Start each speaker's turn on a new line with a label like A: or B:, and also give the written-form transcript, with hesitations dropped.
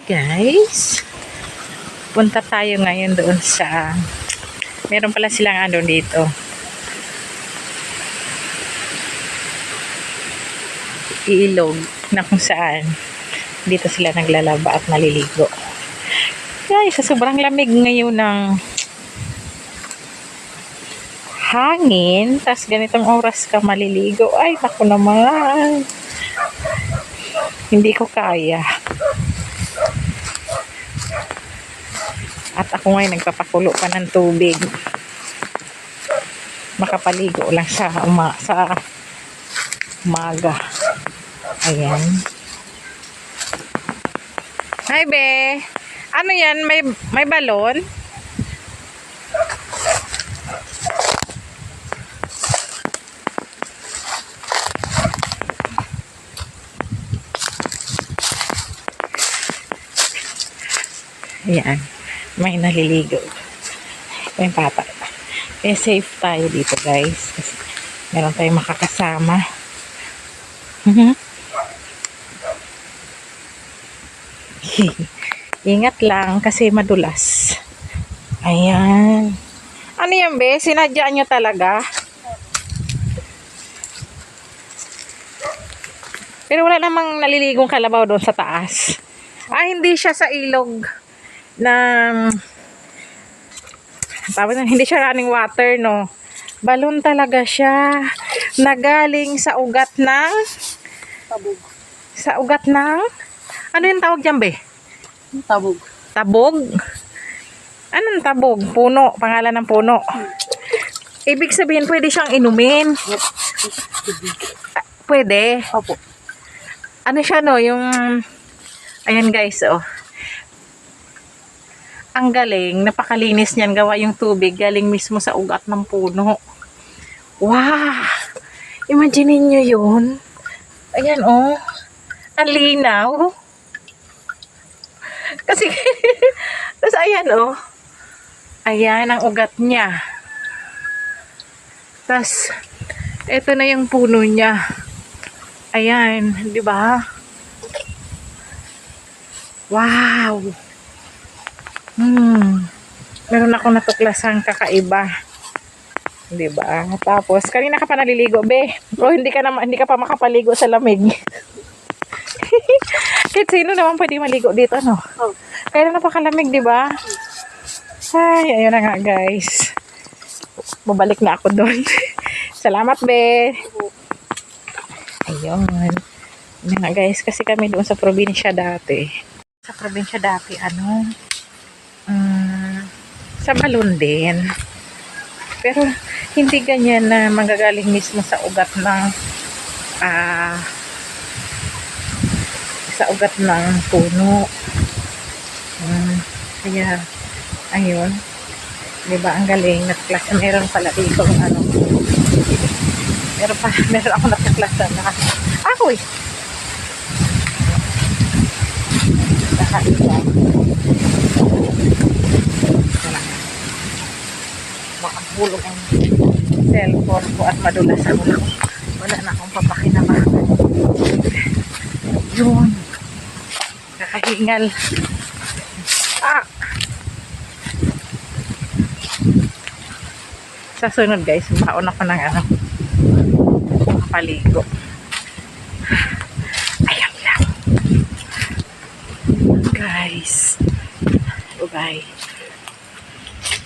A: Guys, punta tayo ngayon doon sa meron pala silang ano dito, ilog na kung saan dito sila naglalaba at naliligo. Guys, sa sobrang lamig ngayon ng hangin, tas ganitong oras ka maliligo, ay naku naman, hindi ko kaya. At ako ngayon nagpapakulo pa ng tubig. Makapaligo lang sa umaga. Ayan. Hi, be. Ano yan? May balon? Ayan. May naliligo. May papa. Eh, safe tayo dito, guys. Kasi meron tayong makakasama. Ingat lang kasi madulas. Ayan. Ano yan, be? Sinadya nyo talaga? Pero wala namang naliligong kalabaw doon sa taas. Ah, hindi siya sa ilog ng hindi siya running water, no? Balon talaga siya na galing sa ugat ng
B: Tabog.
A: Sa ugat ng ano yung tawag dyan, be?
B: Tabog.
A: Tabog? Anong tabog? Puno. Pangalan ng puno. Ibig sabihin, pwede siyang inumin. Pwede.
B: Opo.
A: Ano siya, no? Yung ayan, guys, oh. Ang galing, napakalinis niyan, gawa yung tubig, galing mismo sa ugat ng puno. Wow! Imagine niyo yun. Ayan, oh. Ang linaw. Kasi, tapos ayan, oh. Ayan, ang ugat niya. Tapos, ito na yung puno niya. Ayan, di ba? Wow! Meron akong natuklasang kakaiba. 'Di ba? Tapos kanina ka pa naliligo, be. O hindi ka pa makapaligo sa lamig. Kahit sino naman pwede maligo dito, no?
B: Oh.
A: Kaya napakalamig, 'di ba? Ay, ayun na nga, guys. Babalik na ako doon. Salamat, be. Ayun. Ayun nga, guys, kasi kami doon sa probinsya dati. Sa probinsya dati, sa balon din. Pero hindi ganyan na manggagaling mismo sa ugat ng puno. Kaya ayun, diba ang galing natklasa. Meron pala dito meron ako natklasa na ako'y nakaiba. Makabulog ang cellphone ko at madulas ako. Wala na akong papakinabangan. Yun. Kakahingal. Sa sunod, guys, baon ako ng paligo. Ayan lang. Guys. Bye-bye.